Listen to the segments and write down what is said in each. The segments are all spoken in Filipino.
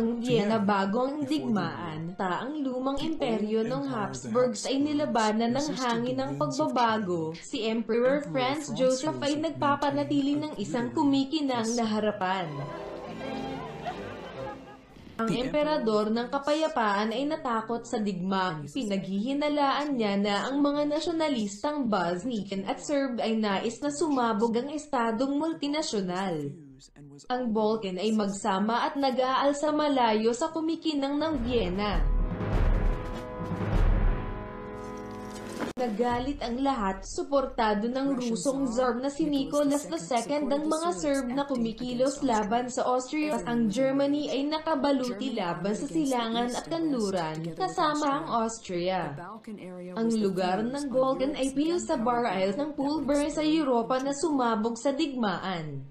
Ang Vienna bago ang digmaan, ang lumang imperyo ng Habsburgs ay nilabanan ng hangin ng pagbabago. Si Emperor Franz Joseph ay nagpapanatili ng isang kumikinang na harapan. Ang emperador ng kapayapaan ay natakot sa digmaan. Pinaghihinalaan niya na ang mga nasyonalistang Bosnian at Serb ay nais na sumabog ang estadong multinasyonal. Ang Balkan ay magsama at nag-aalsa malayo sa kumikinang ng Vienna. Nagalit ang lahat, suportado ng Rusong Tsar na si Nicholas II ang mga Serb na kumikilos laban sa Austria. Ang Germany ay nakabaluti laban sa silangan at kanluran, kasama ang Austria. Ang lugar ng Balkan ay pil sa Bar Isles ng Pulver sa Europa na sumabog sa digmaan.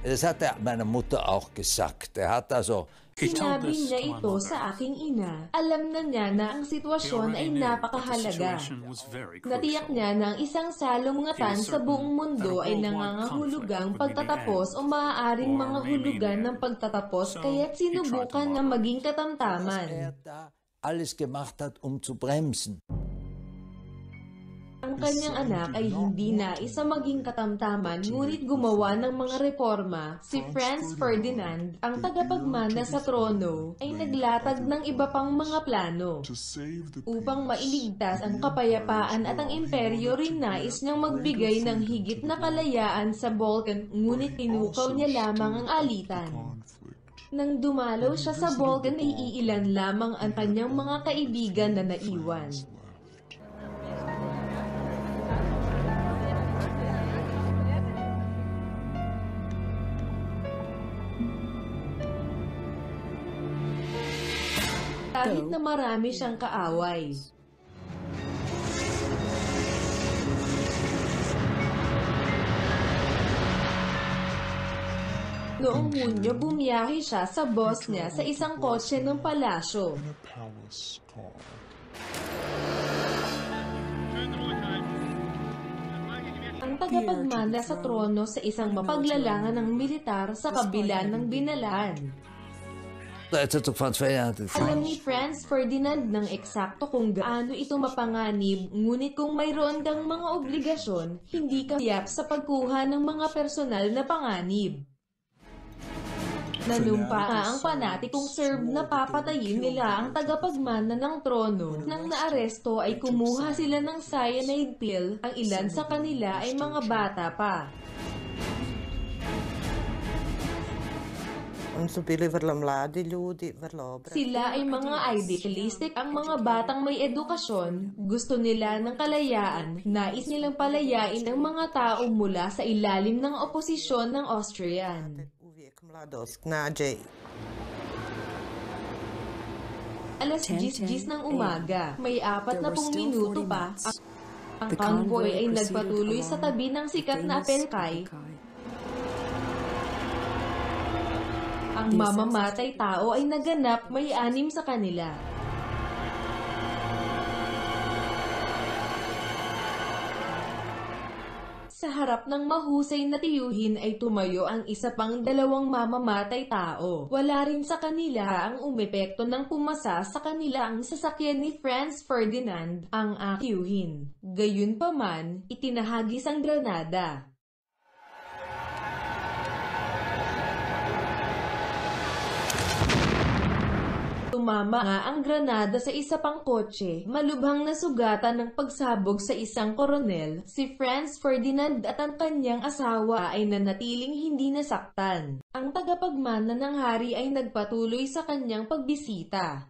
Das hat meine Mutter auch gesagt. Hat also Sinabi niya ito sa aking ina. Alam na niya na ang sitwasyon ay napakahalaga. Natiyak niya na ang isang salungatan sa buong mundo ay nangangahulugang pagtatapos o maaaring mga hulugan ng pagtatapos, kaya't sinubukan na maging katamtaman. Alles gemacht hat, zu bremsen. Ang kanyang anak ay hindi nais na maging katamtaman, ngunit gumawa ng mga reforma. Si Franz Ferdinand, ang tagapagmana sa trono, ay naglatag ng iba pang mga plano. Upang mailigtas ang kapayapaan at ang imperyo, rin nais niyang magbigay ng higit na kalayaan sa Balkan, ngunit tinukaw niya lamang ang alitan. Nang dumalaw siya sa Balkan ay iilan lamang ang kanyang mga kaibigan na naiwan. Kahit na marami siyang kaaway. Noong Hunyo, bumiyahe siya sa Bosnia sa isang kotse ng palasyo. Ang tagapagmana sa trono sa isang mapaglalangan ng militar sa kabila ng binalaan. Alam ni Franz Ferdinand ng eksakto kung gaano ito mapanganib, ngunit kung mayroon kang mga obligasyon, hindi ka tiyak sa pagkuha ng mga personal na panganib. Nanumpa ang panatikong Serb na papatayin nila ang tagapagmana ng trono. Nang naaresto ay kumuha sila ng cyanide pill, ang ilan sa kanila ay mga bata pa. Sila ay mga idealistic, ang mga batang may edukasyon, gusto nila ng kalayaan, nais nilang palayain ang mga tao mula sa ilalim ng oposisyon ng Austrian. Alas 10:10 ng umaga, may 40 minuto pa, ang convoy ay nagpatuloy sa tabi ng sikat na Apelkay. Ang mamamatay tao ay naganap, may 6 sa kanila. Sa harap ng mahusay na tiyuhin ay tumayo ang isa pang 2 mamamatay tao. Wala rin sa kanila ang umepekto ng pumasa sa kanila ang sasakyan ni Franz Ferdinand, ang tiyuhin. Gayunpaman, itinahagis ang granada. Tumama nga ang granada sa isa pang kotse, malubhang nasugatan ng pagsabog sa isang koronel. Si Franz Ferdinand at ang kanyang asawa ay nanatiling hindi nasaktan. Ang tagapagmana ng hari ay nagpatuloy sa kanyang pagbisita.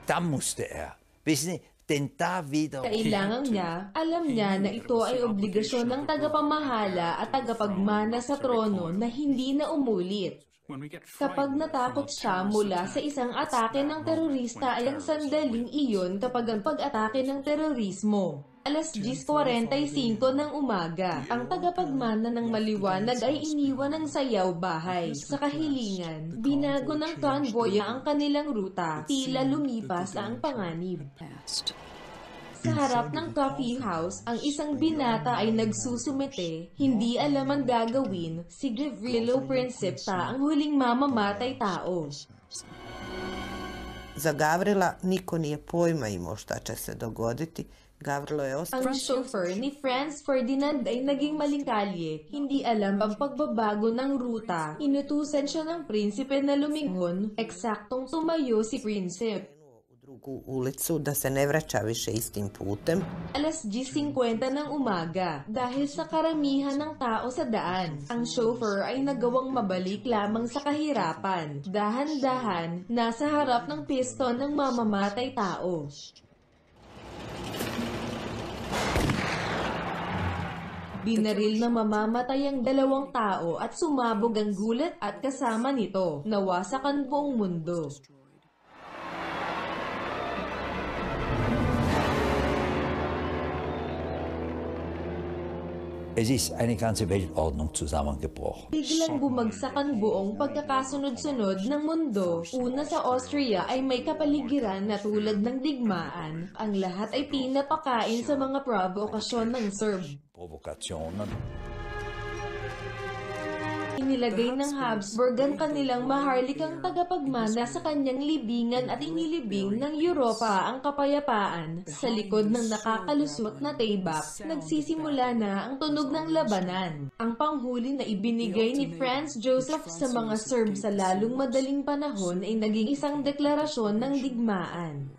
Da musste wissen Sie, Kailangan niya, alam niya na ito ay obligasyon ng tagapamahala at tagapagmana sa trono na hindi na umulit. Kapag natakot siya mula sa isang atake ng terorista ay ang sandaling iyon kapag ang pag-atake ng terorismo. Alas 10:45 ng umaga, ang tagapagmana ng maliwanag ay iniwan ng sayaw bahay. Sa kahilingan, binago ng convoy ang kanilang ruta, tila lumipas ang panganib. Sa harap ng coffee house, ang isang binata ay nagsusumite. Hindi alam ang gagawin. Si Gavrilo Princip ang huling mamamatay tao. Za Gavrila niko nije pojma imao šta će se dogoditi. Gavrilo je ostao. Ang chauffeur ni Franz Ferdinand ay naging maling kalye. Hindi alam ang pagbabago ng ruta. Inutusan siya ng prinsipe na lumingon. Eksaktong tumayo si Princip. U drugu ulicu da se ne vraća više istim putem. Alas 10:50 ng umaga. Dahil sa karamihan ng tao sa daan, ang chauffeur ay nagawang mabalik lamang sa kahirapan. Dahan-dahan, nasa harap ng piston ng mamamatay tao. Binaril na mamamatay ang dalawang tao at sumabog ang gulat at kasama nito, nawasak ang buong mundo. Es ist eine ganze Weltordnung zusammengebrochen. Biglang bumagsak ang buong pagkakasunod-sunod ng mundo. Una sa Austria ay may kapaligiran na tulad ng digmaan. Ang lahat ay pinapakain sa mga provokasyon ng Serb. Provokationen. Inilagay ng Habsburg ang kanilang maharlikang tagapagmana sa kanyang libingan at inilibing ng Europa ang kapayapaan. Sa likod ng nakakalusot na taybak, nagsisimula na ang tunog ng labanan. Ang panghuli na ibinigay ni Franz Joseph sa mga Serb sa lalong madaling panahon ay naging isang deklarasyon ng digmaan.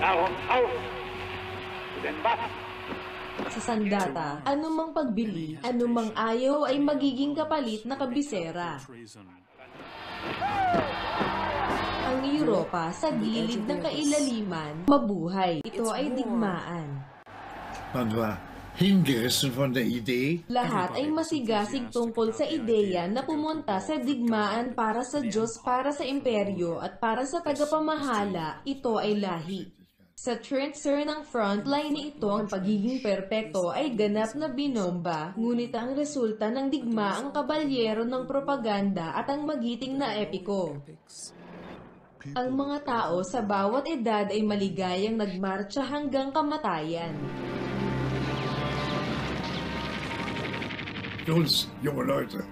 Darum auf zu den Waffen! Sa sandata, anumang pagbili, anumang ayaw ay magiging kapalit na kabisera. Ang Europa sa gilid ng kailaliman, mabuhay. Ito ay digmaan. Man war hingerissen von der Idee. Lahat ay masigasig tungkol sa ideya na pumunta sa digmaan para sa Diyos, para sa imperyo, at para sa tagapamahala. Ito ay lahi. Sa transfer ng frontline na ito, ang pagiging perpekto ay ganap na binomba, ngunit ang resulta ng digma ang kabalyero ng propaganda at ang magiting na epiko. Ang mga tao sa bawat edad ay maligayang nagmarcha hanggang kamatayan. Für uns junge Leute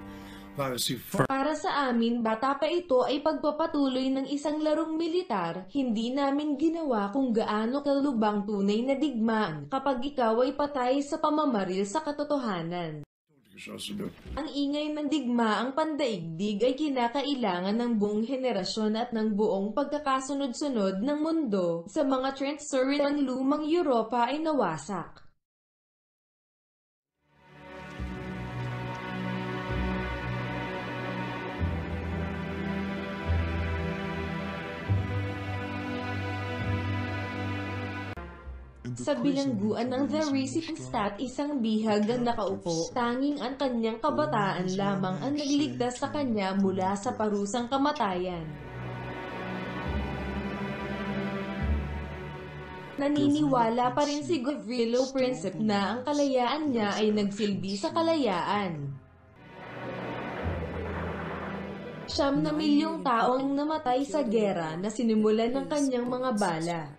war es die Para sa amin, bata pa ito ay pagpapatuloy ng isang larong militar, hindi namin ginawa kung gaano kalubang tunay na digmaan kapag ikaw ay patay sa pamamaril sa katotohanan. geschossen. Ang ingay ng digmaang pandaigdig ay kinakailangan ng buong henerasyon at ng buong pagkakasunod-sunod ng mundo. Sa mga transfer ng lumang Europa ay nawasak. Sa bilangguan ng The Recipenstadt, isang bihag ang nakaupo. Tanging ang kanyang kabataan lamang ang nagligtas sa kanya mula sa parusang kamatayan. Naniniwala pa rin si Gavrilo Princip na ang kalayaan niya ay nagsilbi sa kalayaan. 9 milyong tao ang namatay sa gera na sinimulan ng kanyang mga bala.